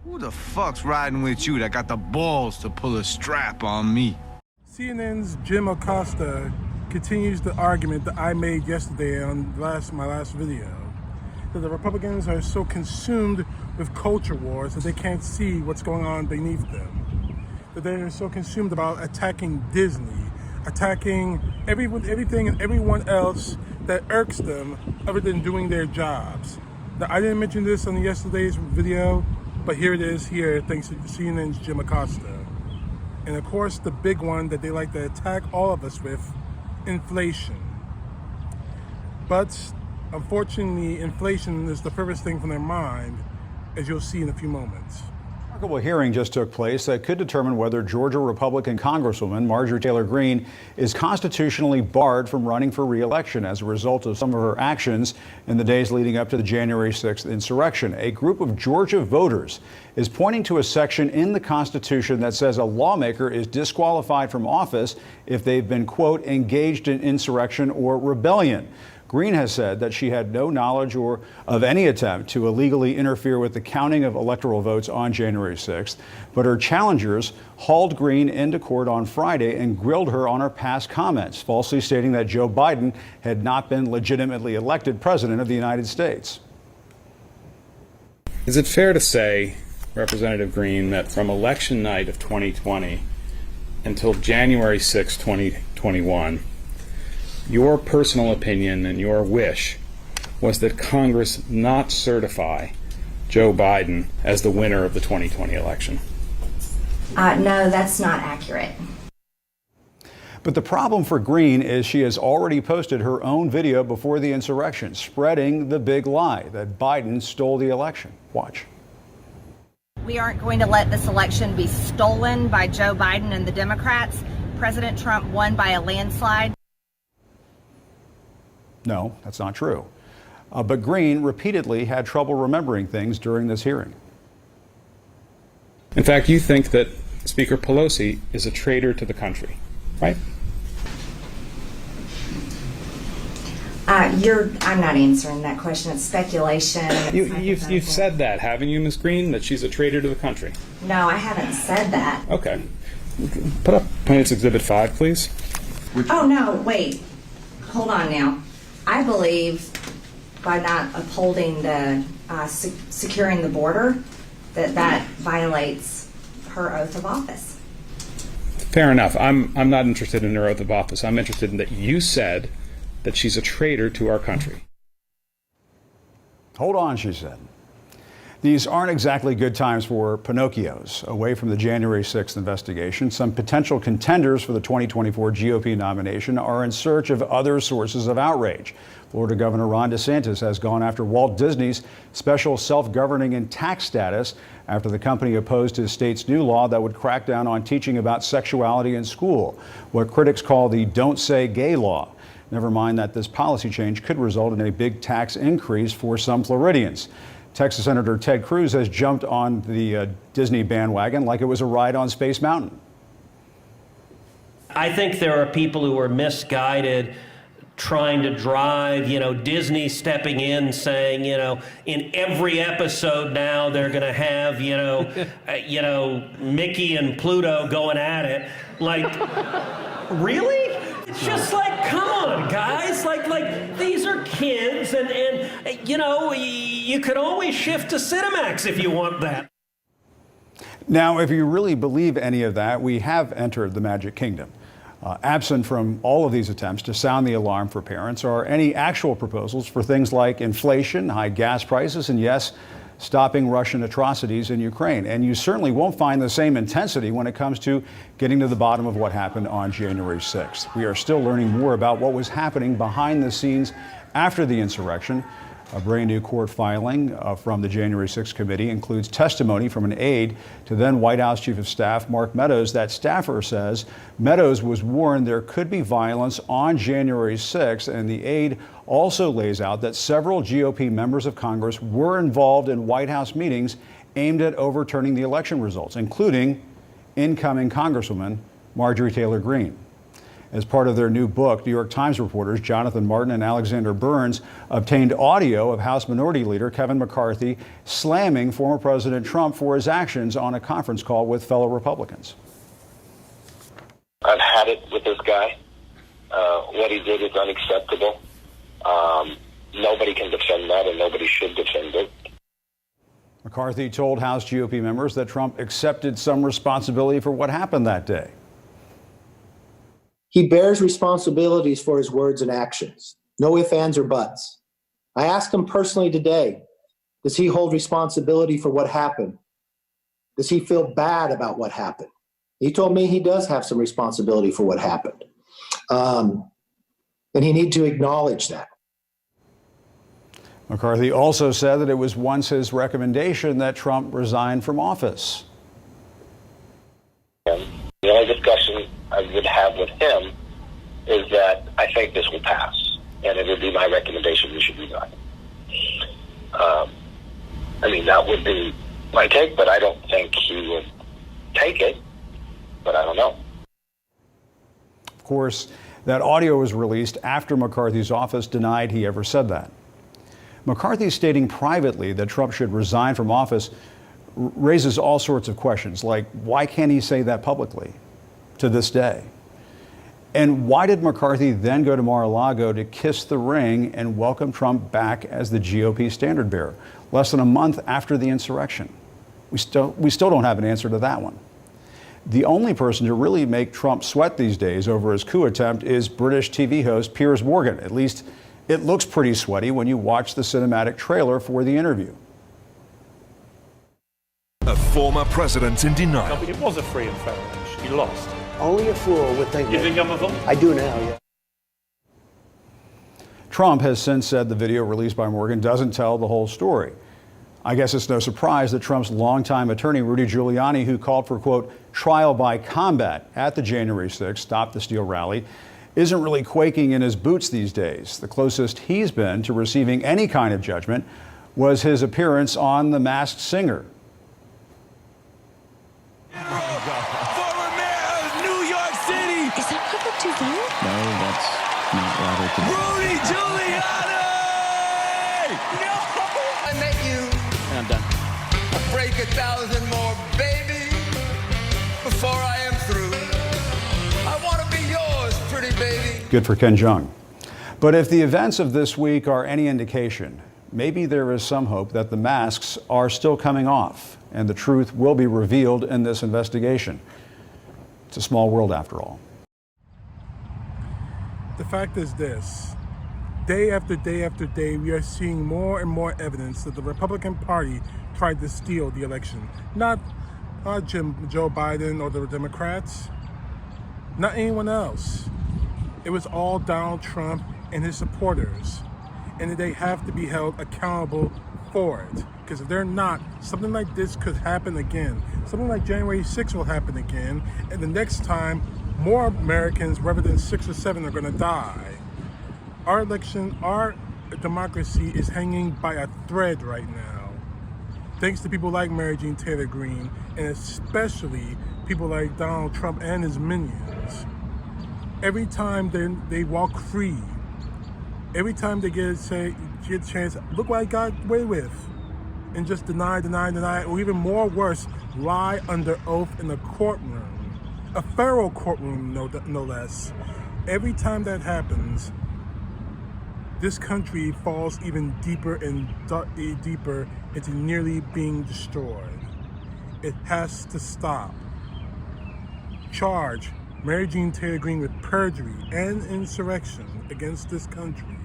Who the fuck's riding with you that got the balls to pull a strap on me? CNN's Jim Accosta continues the argument that I made yesterday on my last video, that the Republicans are so consumed with culture wars that they can't see what's going on beneath them, that they're so consumed about attacking Disney, attacking everything and everyone else that irks them other than doing their jobs. Now, I didn't mention this on yesterday's video, but here it is here, thanks to CNN's Jim Accosta. And of course, the big one that they like to attack all of us with, inflation. But unfortunately, inflation is the furthest thing from their mind, as you'll see in a few moments. A remarkable hearing just took place that could determine whether Georgia Republican Congresswoman Marjorie Taylor Greene is constitutionally barred from running for re-election as a result of some of her actions in the days leading up to the January 6th insurrection. A group of Georgia voters is pointing to a section in the Constitution that says a lawmaker is disqualified from office if they've been, quote, engaged in insurrection or rebellion. Greene has said that she had no knowledge or of any attempt to illegally interfere with the counting of electoral votes on January 6th, but her challengers hauled Greene into court on Friday and grilled her on her past comments, falsely stating that Joe Biden had not been legitimately elected president of the United States. Is it fair to say, Representative Greene, that from election night of 2020 until January 6, 2021, your personal opinion and your wish was that Congress not certify Joe Biden as the winner of the 2020 election? No, that's not accurate. But the problem for Greene is she has already posted her own video before the insurrection, spreading the big lie that Biden stole the election. Watch. We aren't going to let this election be stolen by Joe Biden and the Democrats. President Trump won by a landslide. No, that's not true. But Greene repeatedly had trouble remembering things during this hearing. In fact, you think that Speaker Pelosi is a traitor to the country, right? I'm not answering that question. It's speculation. You've said that, haven't you, Ms. Greene, that she's a traitor to the country? No, I haven't said that. Okay. Put up Plaintiff's Exhibit 5, please. Oh, no, wait. Hold on now. I believe by not upholding the securing the border, that violates her oath of office. Fair enough. I'm not interested in her oath of office. I'm interested in that you said that she's a traitor to our country. Hold on, she said. These aren't exactly good times for Pinocchios. Away from the January 6th investigation, some potential contenders for the 2024 GOP nomination are in search of other sources of outrage. Florida Governor Ron DeSantis has gone after Walt Disney's special self-governing and tax status after the company opposed his state's new law that would crack down on teaching about sexuality in school, what critics call the Don't Say Gay law. Never mind that this policy change could result in a big tax increase for some Floridians. Texas Senator Ted Cruz has jumped on the Disney bandwagon like it was a ride on Space Mountain. I think there are people who are misguided, trying to drive, Disney stepping in saying, in every episode now they're going to have, Mickey and Pluto going at it. Like, really? It's just like, come on, guys. Like these are kids, and you could always shift to Cinemax if you want that. Now, if you really believe any of that, we have entered the Magic Kingdom. Absent from all of these attempts to sound the alarm for parents are any actual proposals for things like inflation, high gas prices, and yes, stopping Russian atrocities in Ukraine. And you certainly won't find the same intensity when it comes to getting to the bottom of what happened on January 6th. We are still learning more about what was happening behind the scenes after the insurrection. A brand new court filing from the January 6th committee includes testimony from an aide to then White House Chief of Staff Mark Meadows. That staffer says Meadows was warned there could be violence on January 6th, and the aide also lays out that several GOP members of Congress were involved in White House meetings aimed at overturning the election results, including incoming Congresswoman Marjorie Taylor Greene. As part of their new book, New York Times reporters Jonathan Martin and Alexander Burns obtained audio of House Minority Leader Kevin McCarthy slamming former President Trump for his actions on a conference call with fellow Republicans. I've had it with this guy. What he did is unacceptable. Nobody can defend that, and nobody should defend it. McCarthy told House GOP members that Trump accepted some responsibility for what happened that day. He bears responsibilities for his words and actions. No ifs, ands, or buts. I asked him personally today, does he hold responsibility for what happened? Does he feel bad about what happened? He told me he does have some responsibility for what happened. And he needs to acknowledge that. McCarthy also said that it was once his recommendation that Trump resign from office. And the only discussion I would have with him is that I think this will pass, and it would be my recommendation you should resign. I mean, that would be my take, but I don't think he would take it, but I don't know. Of course, that audio was released after McCarthy's office denied he ever said that. McCarthy stating privately that Trump should resign from office raises all sorts of questions, like why can't he say that publicly to this day? And why did McCarthy then go to Mar-a-Lago to kiss the ring and welcome Trump back as the GOP standard bearer, less than a month after the insurrection? We still don't have an answer to that one. The only person to really make Trump sweat these days over his coup attempt is British TV host Piers Morgan. At least it looks pretty sweaty when you watch the cinematic trailer for the interview. A former president in denial. It was a free and fair election. You lost. Only a fool would think that. You think I'm a fool? I do now, yeah. Trump has since said the video released by Morgan doesn't tell the whole story. I guess it's no surprise that Trump's longtime attorney, Rudy Giuliani, who called for, quote, trial by combat at the January 6th Stop the Steal rally, isn't really quaking in his boots these days. The closest he's been to receiving any kind of judgment was his appearance on The Masked Singer. Former mayor of New York City. Is that public too loud? No, that's not Robert. Rudy Giuliani! No! I met you. And I'm done. I'll break 1,000 more, baby, before I am through. I want to be yours, pretty baby. Good for Ken Jeong. But if the events of this week are any indication, maybe there is some hope that the masks are still coming off and the truth will be revealed in this investigation. It's a small world after all. The fact is this. Day after day after day, we are seeing more and more evidence that the Republican Party tried to steal the election. Not Joe Biden or the Democrats, not anyone else. It was all Donald Trump and his supporters. And they have to be held accountable for it. Because if they're not, something like this could happen again. Something like January 6th will happen again. And the next time, more Americans, rather than 6 or 7, are going to die. Our election, our democracy is hanging by a thread right now. Thanks to people like Mary Jean Taylor Greene, and especially people like Donald Trump and his minions. Every time they walk free, every time they get a chance, look what I got away with. And just deny, or even more worse, lie under oath in a courtroom. A federal courtroom, no less. Every time that happens, this country falls even deeper and deeper into nearly being destroyed. It has to stop. Charge Mary Jean Taylor Greene with perjury and insurrection against this country.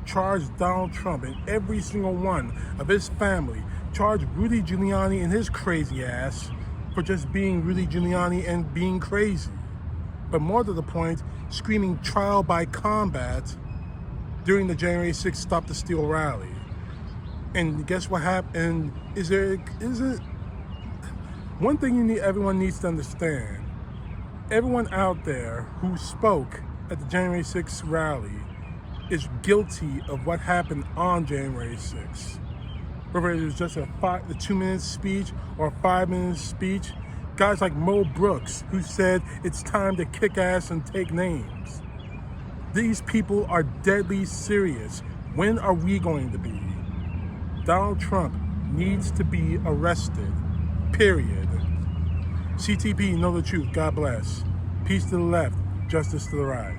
Charge Donald Trump and every single one of his family. Charge Rudy Giuliani and his crazy ass for just being Rudy Giuliani and being crazy. But more to the point, screaming trial by combat during the January 6th Stop the Steal rally. And guess what happened? Is it one thing everyone needs to understand? Everyone out there who spoke at the January 6th rally is guilty of what happened on January 6th. Whether it was just a 2-minute speech or a 5-minute speech, Guys like Mo Brooks, who said it's time to kick ass and take names. These people are deadly serious. When are we going to be? Donald Trump needs to be arrested. Period. CTP, know the truth. God bless. Peace to the left, justice to the right.